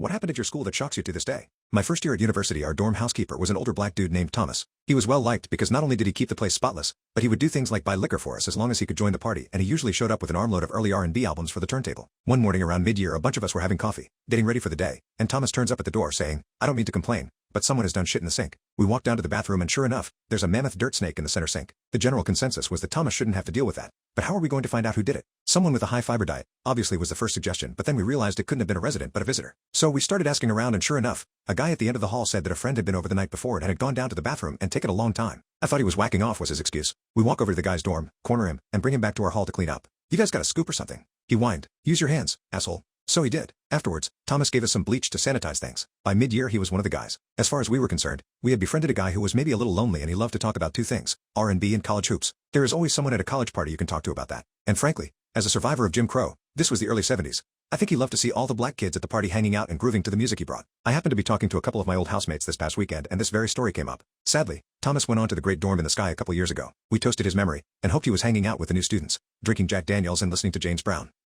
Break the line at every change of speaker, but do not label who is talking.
What happened at your school that shocks you to this day? My first year at university, our dorm housekeeper was an older black dude named Thomas. He was well liked because not only did he keep the place spotless, but he would do things like buy liquor for us as long as he could join the party, and he usually showed up with an armload of early R&B albums for the turntable. One morning around mid-year, a bunch of us were having coffee, getting ready for the day, and Thomas turns up at the door saying, "I don't mean to complain, but someone has done shit in the sink." We walked down to the bathroom and sure enough, there's a mammoth dirt snake in the center sink. The general consensus was that Thomas shouldn't have to deal with that. But how are we going to find out who did it? Someone with a high fiber diet, obviously, was the first suggestion, but then we realized it couldn't have been a resident but a visitor. So we started asking around and sure enough, a guy at the end of the hall said that a friend had been over the night before and had gone down to the bathroom and taken a long time. I thought he was whacking off was his excuse. We walk over to the guy's dorm, corner him, and bring him back to our hall to clean up. "You guys got a scoop or something?" He whined. "Use your hands, asshole." So he did. Afterwards, Thomas gave us some bleach to sanitize things. By mid-year he was one of the guys. As far as we were concerned, we had befriended a guy who was maybe a little lonely and he loved to talk about two things, R&B and college hoops. There is always someone at a college party you can talk to about that. And frankly, as a survivor of Jim Crow, this was the early 70s. I think he loved to see all the black kids at the party hanging out and grooving to the music he brought. I happened to be talking to a couple of my old housemates this past weekend and this very story came up. Sadly, Thomas went on to the great dorm in the sky a couple years ago. We toasted his memory and hoped he was hanging out with the new students, drinking Jack Daniels and listening to James Brown.